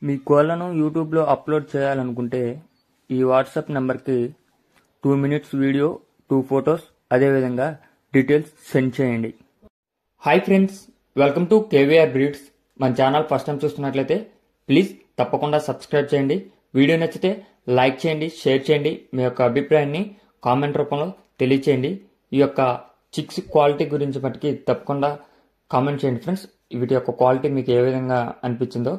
మీ కోళ్లను యూట్యూబ్లో అప్లోడ్ చేయాలనుకుంటే ఈ వాట్సాప్ నెంబర్కి 2 మినిట్స్ వీడియో, 2 ఫొటోస్, అదేవిధంగా డీటెయిల్స్ సెండ్ చేయండి. Hi friends, welcome to KVR breeds. మన ఛానల్ ఫస్ట్ టైం చూస్తున్నట్లయితే ప్లీజ్ తప్పకుండా సబ్స్క్రైబ్ చేయండి. వీడియో నచ్చితే లైక్ చేయండి, షేర్ చేయండి. మీ యొక్క అభిప్రాయాన్ని కామెంట్ రూపంలో తెలియచేయండి. ఈ యొక్క చిక్స్ క్వాలిటీ గురించి మటుకి తప్పకుండా కామెంట్ చేయండి ఫ్రెండ్స్. వీటి యొక్క క్వాలిటీ మీకు ఏ విధంగా అనిపించిందో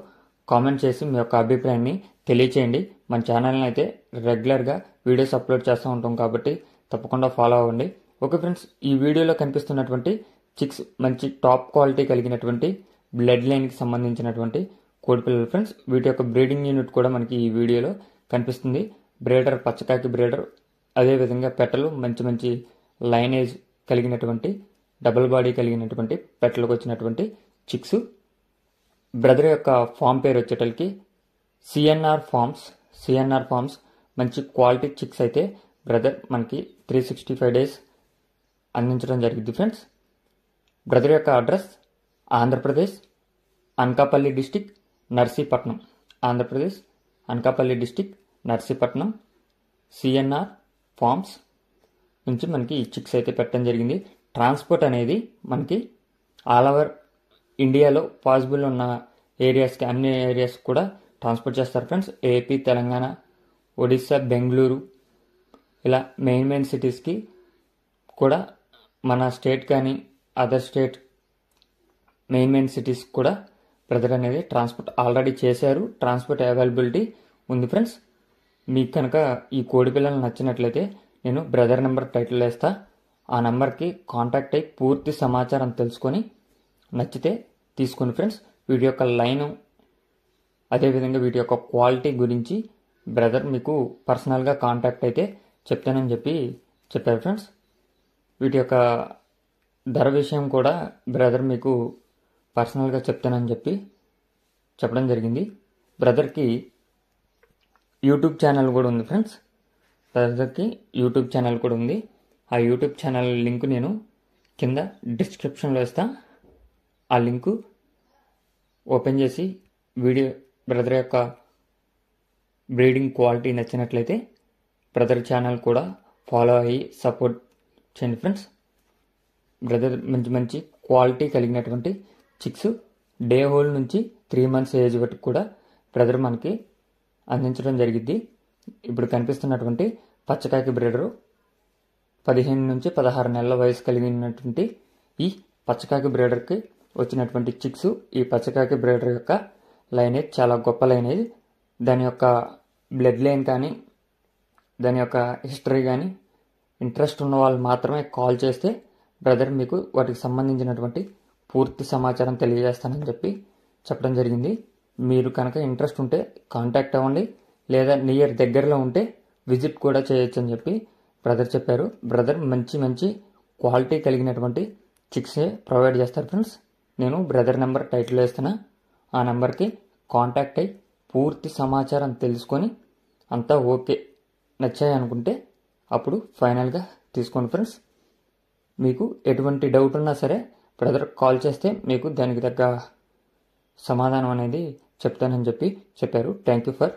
కామెంట్ చేసి మీ యొక్క అభిప్రాయాన్ని తెలియచేయండి. మన ఛానల్ని అయితే రెగ్యులర్గా వీడియోస్ అప్లోడ్ చేస్తూ ఉంటాం కాబట్టి తప్పకుండా ఫాలో అవ్వండి. ఓకే ఫ్రెండ్స్, ఈ వీడియోలో కనిపిస్తున్నటువంటి చిక్స్ మంచి టాప్ క్వాలిటీ కలిగినటువంటి బ్లడ్ లైన్కి సంబంధించినటువంటి కోడిపిల్లలు ఫ్రెండ్స్. వీటి యొక్క బ్రీడింగ్ యూనిట్ కూడా మనకి ఈ వీడియోలో కనిపిస్తుంది. బ్రీడర్ పచ్చకాకి బ్రీడర్, అదేవిధంగా పెట్టలు మంచి మంచి లైనేజ్ కలిగినటువంటి డబుల్ బాడీ కలిగినటువంటి పెట్టలకు వచ్చినటువంటి చిక్స్. బ్రదర్ యొక్క ఫామ్ పేరు వచ్చేటలకి సిఎన్ఆర్ ఫార్మ్స్. మంచి క్వాలిటీ చిక్స్ అయితే బ్రదర్ మనకి 365 డేస్ అందించడం జరిగింది ఫ్రెండ్స్. బ్రదర్ యొక్క address Andhra Pradesh Anakapalli district Narsipatnam. C N R farms నుంచి మనకి ఈ చిక్స్ అయితే పెట్టడం జరిగింది. ట్రాన్స్పోర్ట్ అనేది మనకి ఆల్ ఓవర్ ఇండియాలో పాసిబుల్ ఉన్న ఏరియాస్కి, అన్ని ఏరియాస్ కూడా ట్రాన్స్పోర్ట్ చేస్తారు ఫ్రెండ్స్. ఏపీ, తెలంగాణ, ఒడిస్సా, బెంగళూరు ఇలా మెయిన్ సిటీస్కి కూడా, మన స్టేట్ కానీ అదర్ స్టేట్ మెయిన్ సిటీస్ కూడా బ్రదర్ అనేది ట్రాన్స్పోర్ట్ ఆల్రెడీ చేశారు. ట్రాన్స్పోర్ట్ అవైలబిలిటీ ఉంది ఫ్రెండ్స్. మీకు కనుక ఈ కోడి పిల్లలు నచ్చినట్లయితే నేను బ్రదర్ నెంబర్ టైటిల్ వేస్తా. ఆ నెంబర్కి కాంటాక్ట్ అయ్యి పూర్తి సమాచారం తెలుసుకొని నచ్చితే తీసుకోండి ఫ్రెండ్స్. వీటి యొక్క లైను, అదేవిధంగా వీటి యొక్క క్వాలిటీ గురించి బ్రదర్ మీకు పర్సనల్గా కాంటాక్ట్ అయితే చెప్తానని చెప్పారు ఫ్రెండ్స్. వీటి యొక్క ధర విషయం కూడా బ్రదర్ మీకు పర్సనల్గా చెప్తానని చెప్పడం జరిగింది. బ్రదర్కి యూట్యూబ్ ఛానల్ కూడా ఉంది ఫ్రెండ్స్. ఆ యూట్యూబ్ ఛానల్ లింక్ నేను కింద డిస్క్రిప్షన్లో ఇస్తా. ఆ లింకు ఓపెన్ చేసి వీడియో బ్రదర్ యొక్క బ్రీడింగ్ క్వాలిటీ నచ్చినట్లయితే బ్రదర్ ఛానల్ కూడా ఫాలో అయ్యి సపోర్ట్ చేయండి ఫ్రెండ్స్. బ్రదర్ మంచి క్వాలిటీ కలిగినటువంటి చిక్స్ డే హోల్ నుంచి 3 months ఏజ్ వరకు కూడా బ్రదర్ మనకి అందించడం జరిగింది. ఇప్పుడు కనిపిస్తున్నటువంటి పచ్చకాకి బ్రీడరు 15 నుంచి 16 నెలల వయసు కలిగినటువంటి ఈ పచ్చకాకి బ్రీడర్కి వచ్చినటువంటి చిక్స్. ఈ పచ్చకాకి బ్రీడర్ యొక్క లైనేజ్ చాలా గొప్ప లైనేజ్. దాని యొక్క బ్లడ్ లైన్ కానీ, దాని యొక్క హిస్టరీ కానీ ఇంట్రెస్ట్ ఉన్న వాళ్ళు మాత్రమే కాల్ చేస్తే బ్రదర్ మీకు వాటికి సంబంధించినటువంటి పూర్తి సమాచారం తెలియజేస్తానని చెప్పడం జరిగింది. మీరు కనుక ఇంట్రెస్ట్ ఉంటే కాంటాక్ట్ అవ్వండి, లేదా నియర్ దగ్గరలో ఉంటే విజిట్ కూడా చేయొచ్చు అని బ్రదర్ చెప్పారు. బ్రదర్ మంచి క్వాలిటీ కలిగినటువంటి చిక్సే ప్రొవైడ్ చేస్తారు ఫ్రెండ్స్. నేను బ్రదర్ నెంబర్ టైటిల్ వేస్తున్నా. ఆ నెంబర్కి కాంటాక్ట్ అయ్యి పూర్తి సమాచారం తెలుసుకొని అంతా ఓకే నచ్చాయి అనుకుంటే అప్పుడు ఫైనల్గా తీసుకోండి ఫ్రెండ్స్. మీకు ఎటువంటి డౌట్ ఉన్నా సరే బ్రదర్ కాల్ చేస్తే మీకు దానికి తగ్గ సమాధానం అనేది చెప్తానని చెప్పారు. Thank you for